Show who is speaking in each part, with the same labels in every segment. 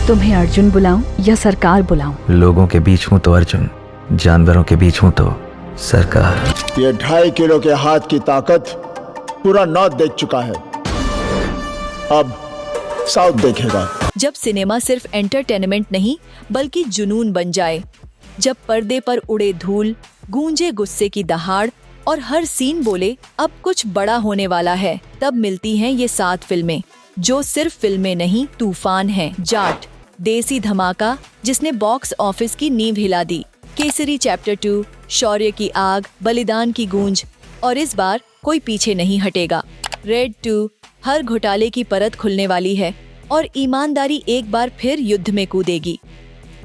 Speaker 1: तुम्हें अर्जुन बुलाऊं या सरकार बुलाऊं?
Speaker 2: लोगों के बीच हूँ तो अर्जुन, जानवरों के बीच हूँ तो सरकार।
Speaker 3: ये 2.5 किलो के हाथ की ताकत पूरा नॉर्थ देख चुका है, अब साउथ देखेगा।
Speaker 4: जब सिनेमा सिर्फ एंटरटेनमेंट नहीं बल्कि जुनून बन जाए, जब पर्दे पर उड़े धूल, गूंजे गुस्से की दहाड़ और हर सीन बोले अब कुछ बड़ा होने वाला है, तब मिलती हैं ये 7 फिल्में जो सिर्फ फिल्में नहीं तूफान हैं। जाट, देसी धमाका जिसने बॉक्स ऑफिस की नींव हिला दी, केसरी चैप्टर 2, शौर्य की आग, बलिदान की गूंज, और इस बार कोई पीछे नहीं हटेगा। रेड 2, हर घोटाले की परत खुलने वाली है और ईमानदारी एक बार फिर युद्ध में कूदेगी।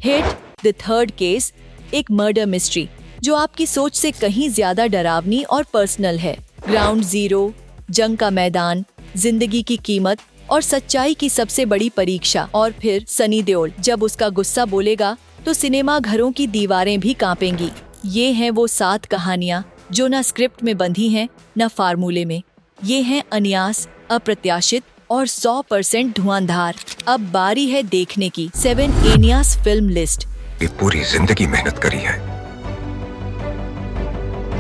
Speaker 4: हिट, द थर्ड केस, एक मर्डर मिस्ट्री जो आपकी सोच से कहीं ज्यादा डरावनी और पर्सनल है। ग्राउंड जीरो, जंग का मैदान, जिंदगी की कीमत और सच्चाई की सबसे बड़ी परीक्षा। और फिर सनी देओल, जब उसका गुस्सा बोलेगा तो सिनेमा घरों की दीवारें भी कांपेंगी। ये हैं वो 7 कहानियाँ जो न स्क्रिप्ट में बंधी हैं न फार्मूले में। ये हैं अन्यास, अप्रत्याशित और 100% धुआंधार। अब बारी है देखने की 7 एनियास फिल्म लिस्ट।
Speaker 5: ये पूरी जिंदगी मेहनत करी है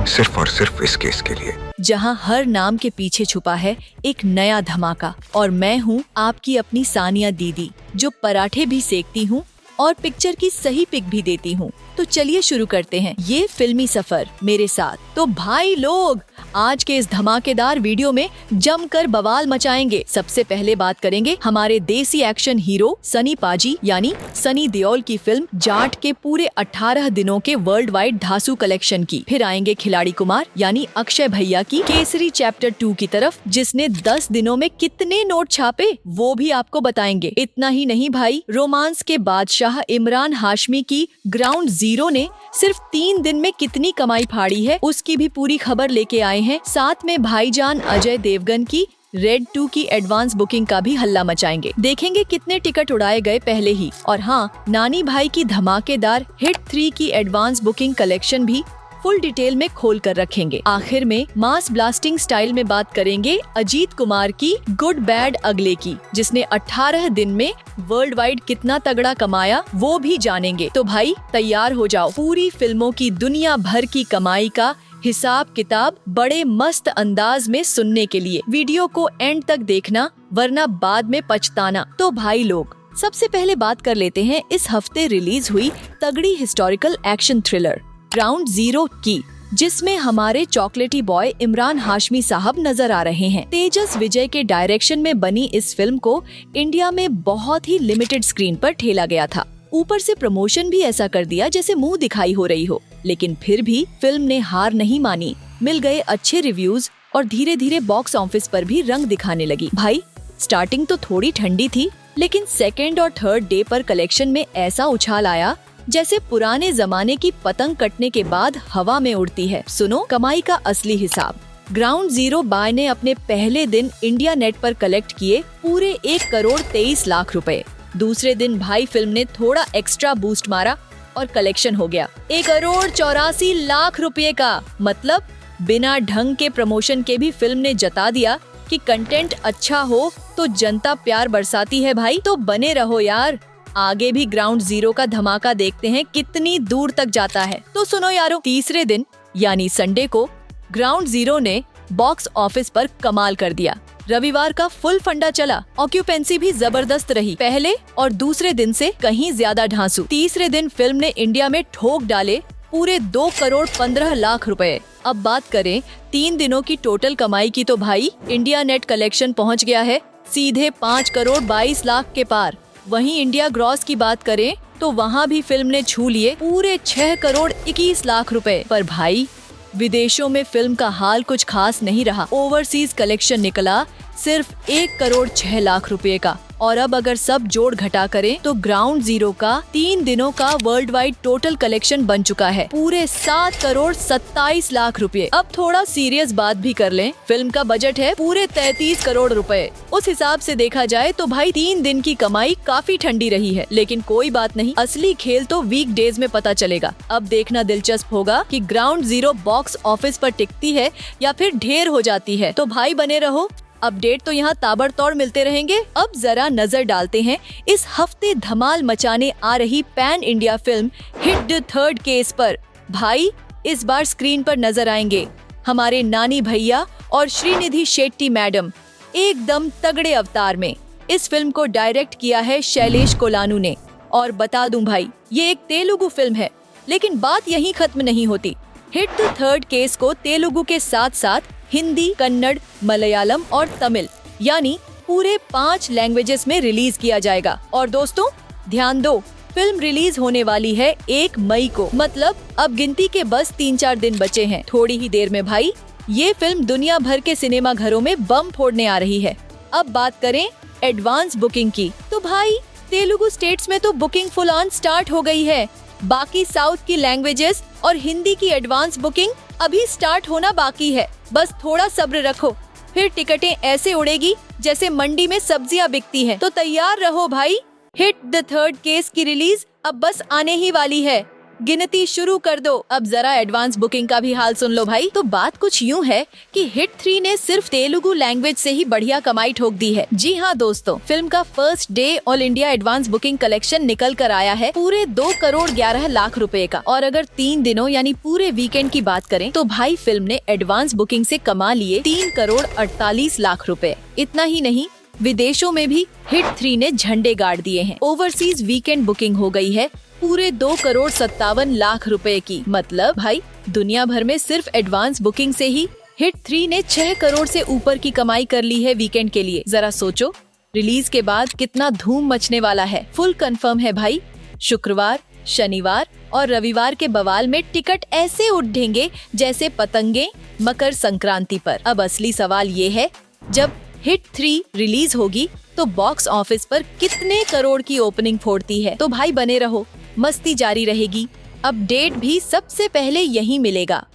Speaker 5: सिर्फ और सिर्फ इस केस के लिए,
Speaker 4: जहां हर नाम के पीछे छुपा है एक नया धमाका। और मैं हूं आपकी अपनी सानिया दीदी, जो पराठे भी सेकती हूं और पिक्चर की सही पिक भी देती हूं। तो चलिए शुरू करते हैं ये फिल्मी सफर मेरे साथ। तो भाई लोग, आज के इस धमाकेदार वीडियो में जमकर बवाल मचाएंगे। सबसे पहले बात करेंगे हमारे देसी एक्शन हीरो सनी पाजी यानी सनी देओल की फिल्म जाट के पूरे 18 दिनों के वर्ल्ड वाइड धासु कलेक्शन की। फिर आएंगे खिलाड़ी कुमार यानी अक्षय भैया की केसरी चैप्टर 2 की तरफ, जिसने 10 दिनों में कितने नोट छापे वो भी आपको बताएंगे। इतना ही नहीं भाई, रोमांस के बादशाह इमरान हाशमी की ग्राउंड जीरो ने सिर्फ 3 दिन में कितनी कमाई फाड़ी है उसकी भी पूरी खबर लेके आए हैं। साथ में भाईजान अजय देवगन की रेड 2 की एडवांस बुकिंग का भी हल्ला मचाएंगे। देखेंगे कितने टिकट उड़ाए गए पहले ही। और हाँ, नानी भाई की धमाकेदार हिट 3 की एडवांस बुकिंग कलेक्शन भी फुल डिटेल में खोल कर रखेंगे। आखिर में मास ब्लास्टिंग स्टाइल में बात करेंगे अजीत कुमार की गुड बैड अगले की, जिसने 18 दिन में वर्ल्ड वाइड कितना तगड़ा कमाया वो भी जानेंगे। तो भाई तैयार हो जाओ पूरी फिल्मों की दुनिया भर की कमाई का हिसाब किताब बड़े मस्त अंदाज में सुनने के लिए वीडियो को एंड तक देखना, वरना बाद में पछताना। तो भाई लोग, सबसे पहले बात कर लेते हैं इस हफ्ते रिलीज हुई तगड़ी historical action thriller ground zero की, जिसमें हमारे चॉकलेटी बॉय इमरान हाशमी साहब नजर आ रहे हैं। तेजस विजय के डायरेक्शन में बनी इस फिल्म को इंडिया में बहुत ही लिमिटेड स्क्रीन पर ठेला गया था। ऊपर से प्रमोशन भी ऐसा कर दिया जैसे मुंह दिखाई हो रही हो, लेकिन फिर भी फिल्म ने हार नहीं मानी। मिल गए अच्छे रिव्यूज और धीरे धीरे बॉक्स ऑफिस पर भी रंग दिखाने लगी। भाई स्टार्टिंग तो थोड़ी ठंडी थी, लेकिन 2nd और 3rd डे पर कलेक्शन में ऐसा उछाल आया जैसे पुराने जमाने की पतंग कटने के बाद हवा में उड़ती है। सुनो कमाई का असली हिसाब। ग्राउंड जीरो बाय ने अपने पहले दिन इंडिया नेट पर कलेक्ट किए पूरे 1 करोड़ 23 लाख रुपए। दूसरे दिन भाई फिल्म ने थोड़ा एक्स्ट्रा बूस्ट मारा और कलेक्शन हो गया 1 करोड़ 84 लाख रुपए का। मतलब बिना ढंग के प्रमोशन के भी फिल्म ने जता दिया कि कंटेंट अच्छा हो तो जनता प्यार बरसाती है भाई। तो बने रहो यार, आगे भी ग्राउंड जीरो का धमाका देखते हैं कितनी दूर तक जाता है। तो सुनो यारो, तीसरे दिन यानी संडे को ग्राउंड जीरो ने बॉक्स ऑफिस पर कमाल कर दिया। रविवार का फुल फंडा चला, ऑक्यूपेंसी भी जबरदस्त रही, पहले और दूसरे दिन से कहीं ज्यादा ढांसू। तीसरे दिन फिल्म ने इंडिया में ठोक डाले पूरे 2 करोड़ 15 लाख रुपए। अब बात करें 3 दिनों की टोटल कमाई की, तो भाई इंडिया नेट कलेक्शन पहुंच गया है सीधे 5 करोड़ 22 लाख के पार। वहीं इंडिया ग्रॉस की बात करें तो वहां भी फिल्म ने छू लिए पूरे 6 करोड़ 21 लाख रुपए। पर भाई विदेशों में फिल्म का हाल कुछ खास नहीं रहा। ओवरसीज कलेक्शन निकला सिर्फ 1 करोड़ 6 लाख रुपए का। और अब अगर सब जोड़ घटा करें तो ग्राउंड जीरो का 3 दिनों का वर्ल्ड वाइड टोटल कलेक्शन बन चुका है पूरे 7 करोड़ 27 लाख रुपए। अब थोड़ा सीरियस बात भी कर लें, फिल्म का बजट है पूरे 33 करोड़ रुपए। उस हिसाब से देखा जाए तो भाई 3 दिन की कमाई काफी ठंडी रही है, लेकिन कोई बात नहीं, असली खेल तो वीक डेज में पता चलेगा। अब देखना दिलचस्प होगा कि ग्राउंड जीरो बॉक्स ऑफिस पर टिकती है या फिर ढेर हो जाती है। तो भाई बने रहो, अपडेट तो यहाँ ताबड़तोड़ मिलते रहेंगे। अब जरा नजर डालते हैं इस हफ्ते धमाल मचाने आ रही pan India film hit the third case पर। भाई इस बार स्क्रीन पर नजर आएंगे हमारे नानी भैया और श्रीनिधि शेट्टी मैडम एकदम तगड़े अवतार में। इस फिल्म को डायरेक्ट किया है शैलेश कोलानू ने। और बता दूं भाई, ये एक तेलुगु फिल्म है, लेकिन बात यहीं खत्म नहीं होती। हिट द थर्ड केस को तेलुगु के साथ साथ हिंदी, कन्नड़, मलयालम और तमिल यानी पूरे 5 लैंग्वेजेस में रिलीज किया जाएगा। और दोस्तों ध्यान दो, फिल्म रिलीज होने वाली है 1 मई को। मतलब अब गिनती के बस 3-4 दिन बचे हैं। थोड़ी ही देर में भाई ये फिल्म दुनिया भर के सिनेमा घरों में बम फोड़ने आ रही है। अब बात करें एडवांस बुकिंग की, तो भाई तेलुगु स्टेट्स में तो बुकिंग फुल ऑन स्टार्ट हो गई है। बाकी साउथ की लैंग्वेजेस और हिंदी की एडवांस बुकिंग अभी स्टार्ट होना बाकी है। बस थोड़ा सब्र रखो, फिर टिकटें ऐसे उड़ेगी जैसे मंडी में सब्जियां बिकती हैं। तो तैयार रहो भाई, हिट द थर्ड केस की रिलीज अब बस आने ही वाली है। गिनती शुरू कर दो। अब जरा एडवांस बुकिंग का भी हाल सुन लो भाई। तो बात कुछ यूँ है कि हिट 3 ने सिर्फ तेलुगु लैंग्वेज से ही बढ़िया कमाई ठोक दी है। जी हाँ दोस्तों, फिल्म का first day all India advance booking collection निकल कर आया है पूरे 2 करोड़ 11 लाख रुपए का। और अगर 3 दिनों यानी पूरे वीकेंड की बात करें तो भाई फिल्म ने एडवांस बुकिंग से कमा लिए 3 करोड़ 48 लाख रुपए। इतना ही नहीं, विदेशों में भी हिट 3 ने झंडे गाड़ दिए हैं। ओवरसीज वीकेंड बुकिंग हो गई है पूरे 2 करोड़ 57 लाख रुपए की। मतलब भाई दुनिया भर में सिर्फ एडवांस बुकिंग से ही हिट 3 ने 6 करोड़ से ऊपर की कमाई कर ली है वीकेंड के लिए। जरा सोचो रिलीज के बाद कितना धूम मचने वाला है। फुल कंफर्म है भाई, शुक्रवार, शनिवार और रविवार के बवाल में टिकट ऐसे उड़ेंगे जैसे पतंगे मकर संक्रांति पर। अब असली सवाल ये है, जब हिट 3 रिलीज होगी तो बॉक्स ऑफिस पर कितने करोड़ की ओपनिंग फोड़ती है। तो भाई बने रहो, मस्ती जारी रहेगी। अपडेट भी सबसे पहले यहीं मिलेगा।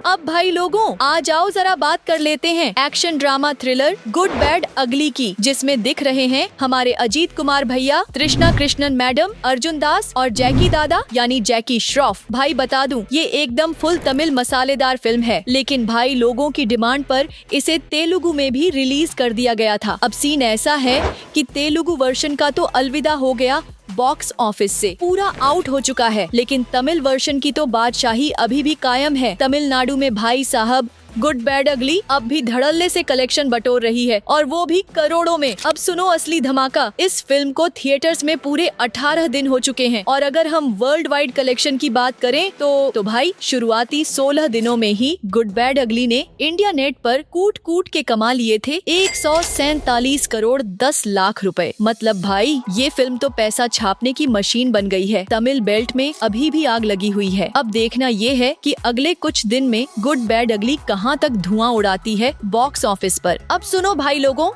Speaker 4: अब भाई लोगों आ जाओ जरा बात कर लेते हैं action drama thriller good bad अगली की, जिसमें दिख रहे हैं हमारे अजीत कुमार भैया, तृष्णा कृष्णन मैडम, अर्जुन दास और जैकी दादा यानी जैकी श्रॉफ। भाई बता दूं, ये एकदम फुल तमिल मसालेदार फिल्म है, लेकिन भाई लोगों की डिमांड पर इसे तेलुगु में भी रिलीज कर दिया गया था। अब सीन ऐसा है कि तेलुगु वर्जन का तो अलविदा हो गया, बॉक्स ऑफिस से पूरा आउट हो चुका है, लेकिन तमिल वर्जन की तो बादशाही अभी भी कायम है। तमिलनाडु में भाई साहब गुड बैड अगली अब भी धड़ल्ले से कलेक्शन बटोर रही है, और वो भी करोड़ों में। अब सुनो असली धमाका, इस फिल्म को थिएटर्स में पूरे 18 दिन हो चुके हैं। और अगर हम वर्ल्ड वाइड कलेक्शन की बात करें तो भाई शुरुआती 16 दिनों में ही गुड बैड अगली ने इंडिया नेट पर कूट कूट के कमा लिए थे 147 करोड़ 10 लाख रुपए। मतलब भाई ये फिल्म तो पैसा छापने की मशीन बन गई है। तमिल बेल्ट में अभी भी आग लगी हुई है। अब देखना ये है कि अगले कुछ दिन में गुड बैड अगली कहाँ तक धुआं उड़ाती है बॉक्स ऑफिस पर। अब सुनो भाई लोगों,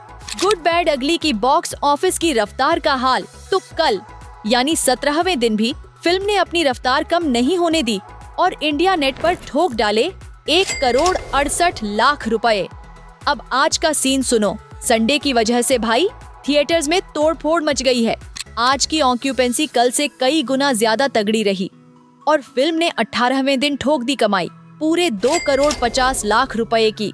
Speaker 4: गुड बैड अगली की बॉक्स ऑफिस की रफ्तार का हाल। तो कल यानी 17वें दिन भी फिल्म ने अपनी रफ्तार कम नहीं होने दी और इंडिया नेट पर ठोक डाले 1 करोड़ 68 लाख रुपए। अब आज का सीन सुनो। संडे की वजह से भाई थिएटर्स में तोड़फोड़ मच गई है। आज की ऑक्यूपेंसी कल से कई गुना ज्यादा तगड़ी रही और फिल्म ने 18वें दिन ठोक दी कमाई पूरे 2 करोड़ 50 लाख रुपए की।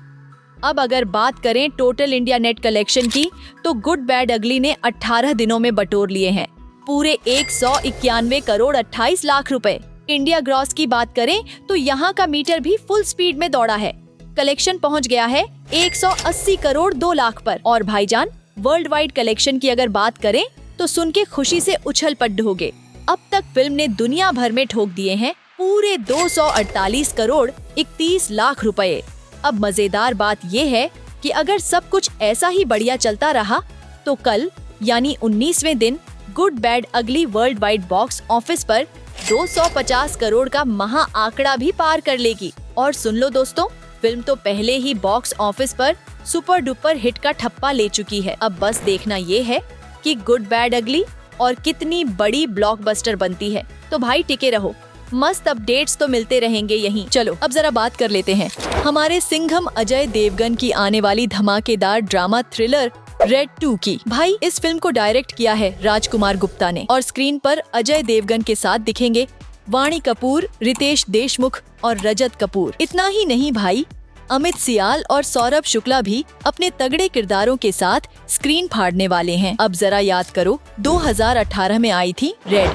Speaker 4: अब अगर बात करें टोटल इंडिया नेट कलेक्शन की तो गुड बैड अगली ने 18 दिनों में बटोर लिए हैं पूरे 191 करोड़ 28 लाख रुपए। इंडिया ग्रॉस की बात करें तो यहाँ का मीटर भी फुल स्पीड में दौड़ा है। कलेक्शन पहुँच गया है 180 करोड़ 2 लाख पर। और भाईजान वर्ल्ड वाइड कलेक्शन की अगर बात करें तो सुन के खुशी से उछल पट होगे। अब तक फिल्म ने दुनिया भर में ठोक दिए हैं पूरे 248 करोड़ 31 लाख रुपए। अब मजेदार बात ये है कि अगर सब कुछ ऐसा ही बढ़िया चलता रहा तो कल यानी 19वें दिन गुड बैड अगली वर्ल्ड वाइड बॉक्स ऑफिस पर 250 करोड़ का महा आंकड़ा भी पार कर लेगी। और सुन लो दोस्तों, फिल्म तो पहले ही बॉक्स ऑफिस पर सुपर डुपर हिट का ठप्पा ले चुकी है। अब बस देखना ये है कि गुड बैड अगली और कितनी बड़ी ब्लॉकबस्टर बनती है। तो भाई टिके रहो, मस्त अपडेट्स तो मिलते रहेंगे यहीं। चलो अब जरा बात कर लेते हैं हमारे सिंघम अजय देवगन की आने वाली धमाकेदार ड्रामा थ्रिलर रेड 2 की। भाई इस फिल्म को डायरेक्ट किया है राजकुमार गुप्ता ने और स्क्रीन पर अजय देवगन के साथ दिखेंगे वाणी कपूर, रितेश देशमुख और रजत कपूर। इतना ही नहीं भाई, अमित सियाल और सौरभ शुक्ला भी अपने तगड़े किरदारों के साथ स्क्रीन फाड़ने वाले हैं। अब जरा याद करो, 2018 में आई थी रेड,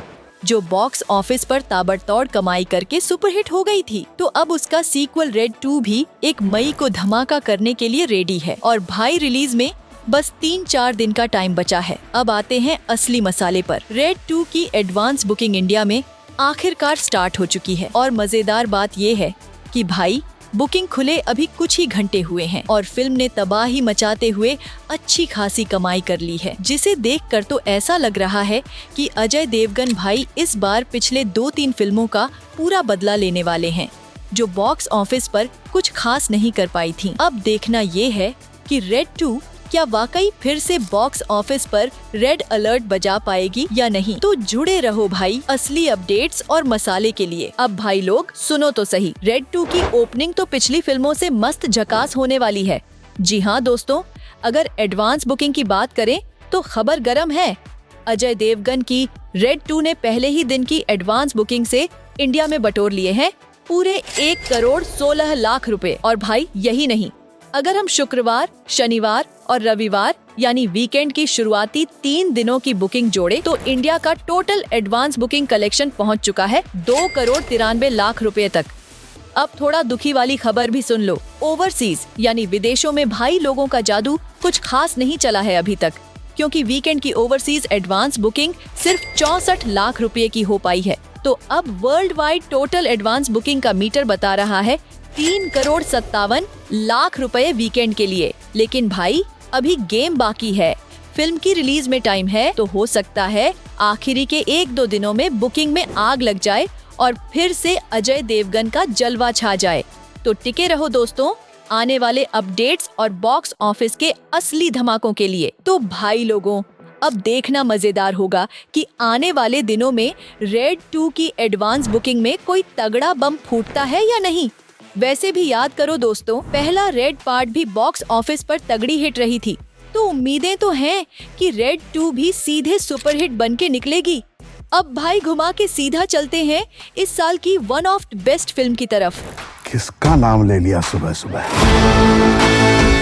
Speaker 4: जो बॉक्स ऑफिस पर ताबड़तोड़ कमाई करके सुपरहिट हो गई थी। तो अब उसका सीक्वल रेड 2 भी 1 मई को धमाका करने के लिए रेडी है और भाई रिलीज में बस 3-4 दिन का टाइम बचा है। अब आते हैं असली मसाले पर। रेड 2 की एडवांस बुकिंग इंडिया में आखिरकार स्टार्ट हो चुकी है और मजेदार बात ये है कि भाई बुकिंग खुले अभी कुछ ही घंटे हुए हैं और फिल्म ने तबाही मचाते हुए अच्छी खासी कमाई कर ली है, जिसे देखकर तो ऐसा लग रहा है कि अजय देवगन भाई इस बार पिछले 2-3 फिल्मों का पूरा बदला लेने वाले हैं, जो बॉक्स ऑफिस पर कुछ खास नहीं कर पाई थी। अब देखना ये है कि रेड 2 क्या वाकई फिर से बॉक्स ऑफिस पर रेड अलर्ट बजा पाएगी या नहीं। तो जुड़े रहो भाई असली अपडेट्स और मसाले के लिए। अब भाई लोग सुनो तो सही, रेड 2 की ओपनिंग तो पिछली फिल्मों से मस्त झकास होने वाली है। जी हाँ दोस्तों, अगर एडवांस बुकिंग की बात करें तो खबर गरम है। अजय देवगन की रेड 2 ने पहले ही दिन की एडवांस बुकिंग से इंडिया में बटोर लिए हैं पूरे 1 करोड़ 16 लाख रुपए। और भाई यही नहीं, अगर हम शुक्रवार, शनिवार और रविवार यानी वीकेंड की शुरुआती 3 दिनों की बुकिंग जोड़े तो इंडिया का टोटल एडवांस बुकिंग कलेक्शन पहुंच चुका है 2 करोड़ 93 लाख रुपए तक। अब थोड़ा दुखी वाली खबर भी सुन लो। ओवरसीज यानी विदेशों में भाई लोगों का जादू कुछ खास नहीं चला है अभी तक, क्योंकि वीकेंड की ओवरसीज एडवांस बुकिंग सिर्फ 64 लाख रुपए की हो पाई है। तो अब world wide total advance booking का मीटर बता रहा है 3 करोड़ 57 लाख रुपए वीकेंड के लिए। लेकिन भाई अभी गेम बाकी है, फिल्म की रिलीज में टाइम है, तो हो सकता है आखिरी के 1-2 दिनों में बुकिंग में आग लग जाए और फिर से अजय देवगन का जलवा छा जाए। तो टिके रहो दोस्तों आने वाले अपडेट्स और बॉक्स ऑफिस के असली धमाकों के लिए। तो भाई लोगों, अब देखना मजेदार होगा कि आने वाले दिनों में रेड 2 की एडवांस बुकिंग में कोई तगड़ा बम फूटता है या नहीं। वैसे भी याद करो दोस्तों, पहला रेड पार्ट भी बॉक्स ऑफिस पर तगड़ी हिट रही थी, तो उम्मीदें तो हैं कि रेड 2 भी सीधे सुपरहिट बन के निकलेगी। अब भाई घुमा के सीधा चलते हैं इस साल की वन ऑफ बेस्ट फिल्म की तरफ।
Speaker 6: किसका नाम ले लिया सुबह सुबह,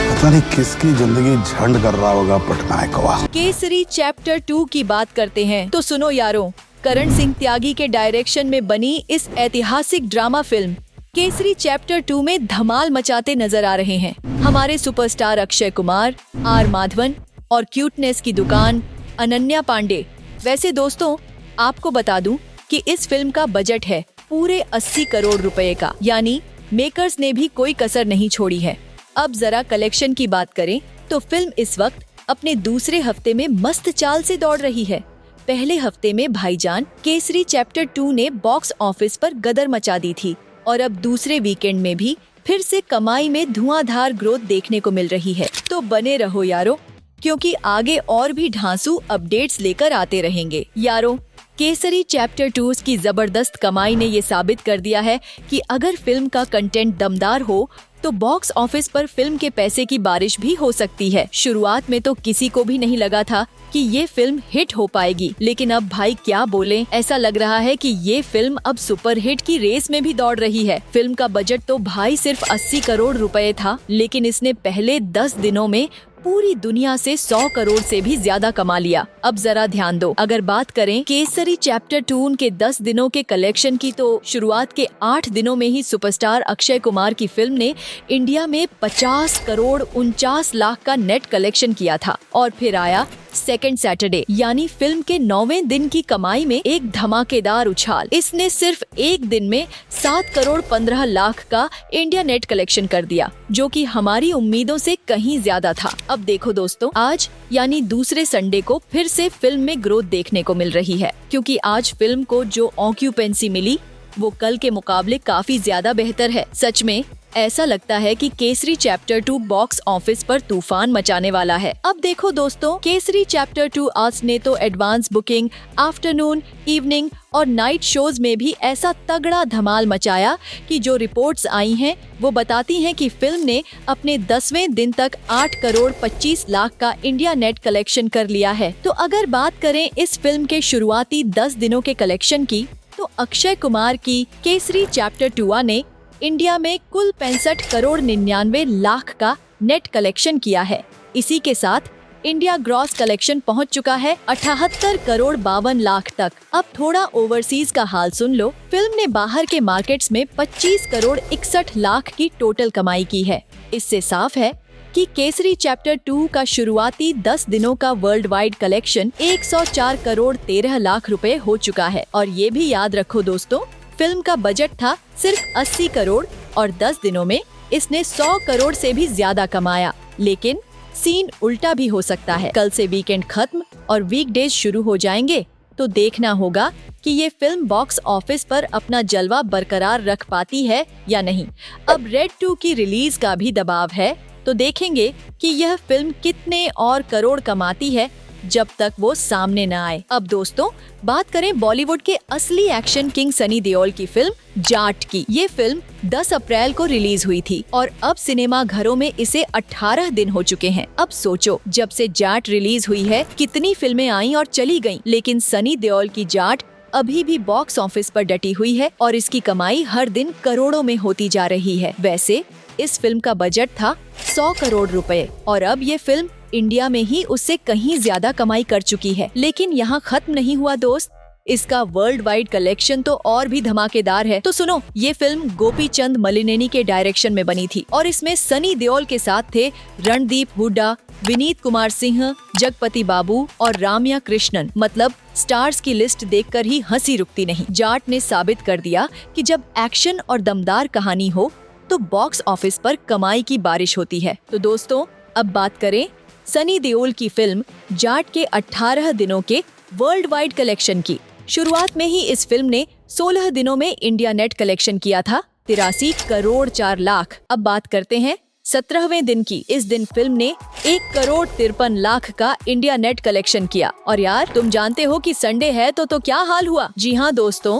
Speaker 6: पता नहीं किसकी जिंदगी झंड कर रहा होगा पटनायकवा।
Speaker 4: केसरी चैप्टर 2 की बात करते हैं तो सुनो यारों, करण सिंह त्यागी के डायरेक्शन में बनी इस ऐतिहासिक ड्रामा फिल्म केसरी चैप्टर 2 में धमाल मचाते नजर आ रहे हैं हमारे सुपरस्टार अक्षय कुमार, आर माधवन और क्यूटनेस की दुकान अनन्या पांडे। वैसे दोस्तों आपको बता दूं कि इस फिल्म का बजट है पूरे 80 करोड़ रुपए का, यानी मेकर्स ने भी कोई कसर नहीं छोड़ी है। अब जरा कलेक्शन की बात करें तो फिल्म इस वक्त अपने दूसरे हफ्ते में मस्त चाल से दौड़ रही है। पहले हफ्ते में भाईजान केसरी चैप्टर 2 ने बॉक्स ऑफिस पर गदर मचा दी थी और अब दूसरे वीकेंड में भी फिर से कमाई में धुआंधार ग्रोथ देखने को मिल रही है। तो बने रहो यारो, क्योंकि आगे और भी ढांसू अपडेट्स लेकर आते रहेंगे। यारो, केसरी चैप्टर 2 की जबरदस्त कमाई ने ये साबित कर दिया है कि अगर फिल्म का कंटेंट दमदार हो तो बॉक्स ऑफिस पर फिल्म के पैसे की बारिश भी हो सकती है। शुरुआत में तो किसी को भी नहीं लगा था कि ये फिल्म हिट हो पाएगी, लेकिन अब भाई क्या बोलें, ऐसा लग रहा है कि ये फिल्म अब सुपरहिट की रेस में भी दौड़ रही है। फिल्म का बजट तो भाई सिर्फ 80 करोड़ रुपए था, लेकिन इसने पहले 10 दिनों में पूरी दुनिया से 100 करोड़ से भी ज्यादा कमा लिया। अब जरा ध्यान दो, अगर बात करें केसरी चैप्टर 2 के 10 दिनों के कलेक्शन की, तो शुरुआत के 8 दिनों में ही सुपरस्टार अक्षय कुमार की फिल्म ने इंडिया में 50 करोड़ 49 लाख का नेट कलेक्शन किया था। और फिर आया सेकंड सैटरडे, यानी फिल्म के 9वें दिन की कमाई में एक धमाकेदार उछाल। इसने सिर्फ एक दिन में 7 करोड़ 15 लाख का इंडिया नेट कलेक्शन कर दिया, जो कि हमारी उम्मीदों से कहीं ज्यादा था। अब देखो दोस्तों, आज यानी दूसरे संडे को फिर से फिल्म में ग्रोथ देखने को मिल रही है, क्योंकि आज फिल्म को जो ऑक्यूपेंसी मिली वो कल के मुकाबले काफी ज्यादा बेहतर है। सच में ऐसा लगता है कि केसरी चैप्टर 2 बॉक्स ऑफिस पर तूफान मचाने वाला है। अब देखो दोस्तों, केसरी चैप्टर 2 आज ने तो एडवांस बुकिंग, आफ्टरनून, इवनिंग और नाइट शोज में भी ऐसा तगड़ा धमाल मचाया कि जो रिपोर्ट्स आई हैं वो बताती हैं कि फिल्म ने अपने 10वें दिन तक 8 करोड़ 25 लाख का इंडिया नेट कलेक्शन कर लिया है। तो अगर बात करें इस फिल्म के शुरुआती 10 दिनों के कलेक्शन की, तो अक्षय कुमार की केसरी चैप्टर 2 ने इंडिया में कुल 65 करोड़ 99 लाख का नेट कलेक्शन किया है। इसी के साथ इंडिया ग्रॉस कलेक्शन पहुंच चुका है 78 करोड़ 52 लाख तक। अब थोड़ा ओवरसीज का हाल सुन लो। फिल्म ने बाहर के मार्केट्स में 25 करोड़ 61 लाख की टोटल कमाई की है। इससे साफ है कि केसरी चैप्टर 2 का शुरुआती 10 दिनों का world wide collection 104 crore 13 lakh रुपए हो चुका है। और ये भी याद रखो दोस्तों, फिल्म का बजट था सिर्फ 80 करोड़ और 10 दिनों में इसने 100 करोड़ से भी ज्यादा कमाया। लेकिन सीन उल्टा भी हो सकता है। कल से वीकेंड खत्म और वीकडेज शुरू हो जाएंगे, तो देखना होगा कि ये फिल्म बॉक्स ऑफिस पर अपना जलवा बरकरार रख पाती है या नहीं। अब रेड 2 की रिलीज का भी दबाव है, तो देखेंगे कि यह फिल्म कितने और करोड़ कमाती है जब तक वो सामने न आए। अब दोस्तों बात करें बॉलीवुड के असली एक्शन किंग सनी देओल की फिल्म जाट की। ये फिल्म 10 अप्रैल को रिलीज हुई थी और अब सिनेमा घरों में इसे 18 दिन हो चुके हैं। अब सोचो, जब से जाट रिलीज हुई है कितनी फिल्में आई और चली गईं, लेकिन सनी देओल की जाट अभी भी बॉक्स ऑफिस पर डटी हुई है और इसकी कमाई हर दिन करोड़ों में होती जा रही है। वैसे इस फिल्म का बजट था 100 करोड़ रुपए और अब ये फिल्म इंडिया में ही उससे कहीं ज्यादा कमाई कर चुकी है। लेकिन यहाँ खत्म नहीं हुआ दोस्त, इसका वर्ल्ड वाइड कलेक्शन तो और भी धमाकेदार है। तो सुनो, ये फिल्म गोपी चंद मलिनेनी के डायरेक्शन में बनी थी और इसमें सनी देओल के साथ थे रणदीप हुड्डा, विनीत कुमार सिंह, जगपति बाबू और राम्या कृष्णन। मतलब स्टार्स की लिस्ट देखकर ही हंसी रुकती नहीं। जाट ने साबित कर दिया कि जब एक्शन और दमदार कहानी हो तो बॉक्स ऑफिस पर कमाई की बारिश होती है। तो दोस्तों अब बात करें सनी देओल की फिल्म जाट के 18 दिनों के वर्ल्ड वाइड कलेक्शन की। शुरुआत में ही इस फिल्म ने 16 दिनों में इंडिया नेट कलेक्शन किया था 83 करोड़ 4 लाख। अब बात करते हैं 17वें दिन की। इस दिन फिल्म ने 1 करोड़ 53 लाख का इंडिया नेट कलेक्शन किया। और यार तुम जानते हो कि संडे है तो क्या हाल हुआ। जी हाँ दोस्तों,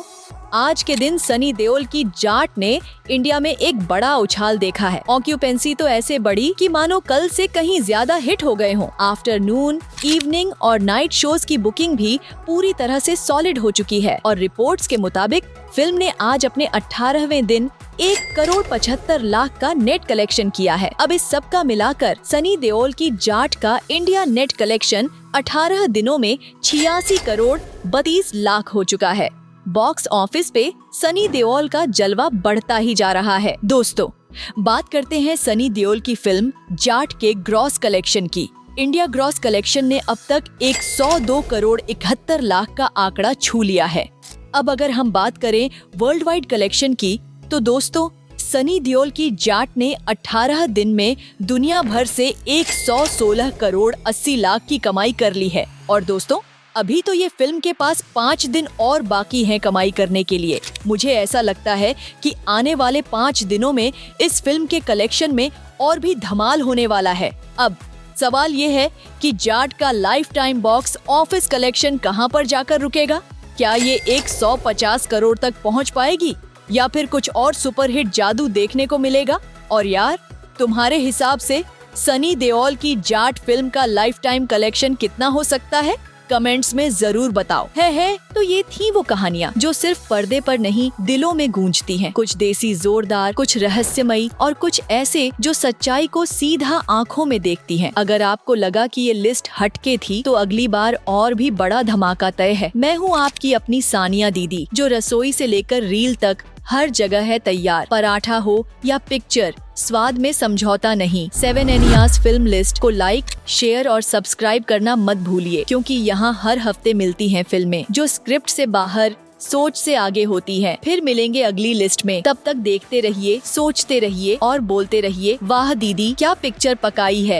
Speaker 4: आज के दिन सनी देओल की जाट ने इंडिया में एक बड़ा उछाल देखा है। ऑक्यूपेंसी तो ऐसे बढ़ी कि मानो कल से कहीं ज्यादा हिट हो गए हों। आफ्टरनून, इवनिंग और नाइट शोज की बुकिंग भी पूरी तरह से सॉलिड हो चुकी है और रिपोर्ट्स के मुताबिक फिल्म ने आज अपने 18वें दिन 1 करोड़ 75 लाख का नेट कलेक्शन किया है। अब इस सब का मिलाकर सनी देओल की जाट का इंडिया नेट कलेक्शन 18 दिनों में 86 करोड़ 32 लाख हो चुका है। बॉक्स ऑफिस पे सनी देओल का जलवा बढ़ता ही जा रहा है। दोस्तों बात करते हैं सनी देओल की फिल्म जाट के ग्रॉस कलेक्शन की। इंडिया ग्रॉस कलेक्शन ने अब तक 102 करोड़ 71 लाख का आंकड़ा छू लिया है। अब अगर हम बात करें वर्ल्ड वाइड कलेक्शन की, तो दोस्तों सनी देओल की जाट ने 18 दिन में दुनिया भर से 116 करोड़ 80 लाख की कमाई कर ली है। और दोस्तों अभी तो ये फिल्म के पास 5 दिन और बाकी हैं कमाई करने के लिए। मुझे ऐसा लगता है कि आने वाले 5 दिनों में इस फिल्म के कलेक्शन में और भी धमाल होने वाला है। अब सवाल ये है कि जाट का life time box office collection कहां पर जाकर रुकेगा? क्या ये 150 करोड़ तक पहुंच पाएगी या फिर कुछ और सुपरहिट जादू देखने को मिलेगा? और यार तुम्हारे हिसाब से सनी देओल की जाट फिल्म का लाइफ टाइम कलेक्शन कितना हो सकता है? कमेंट्स में जरूर बताओ। है तो ये थी वो कहानियाँ जो सिर्फ पर्दे पर नहीं दिलों में गूंजती हैं। कुछ देसी जोरदार, कुछ रहस्यमयी और कुछ ऐसे जो सच्चाई को सीधा आंखों में देखती हैं। अगर आपको लगा कि ये लिस्ट हटके थी तो अगली बार और भी बड़ा धमाका तय है। मैं हूँ आपकी अपनी सानिया दीदी, जो रसोई से लेकर रील तक हर जगह है तैयार। पराठा हो या पिक्चर, स्वाद में समझौता नहीं। 7 एनियाज फिल्म लिस्ट को लाइक, शेयर और सब्सक्राइब करना मत भूलिए, क्योंकि यहाँ हर हफ्ते मिलती हैं फिल्में जो स्क्रिप्ट से बाहर, सोच से आगे होती हैं। फिर मिलेंगे अगली लिस्ट में। तब तक देखते रहिए, सोचते रहिए और बोलते रहिए, वाह दीदी क्या पिक्चर पकाई है।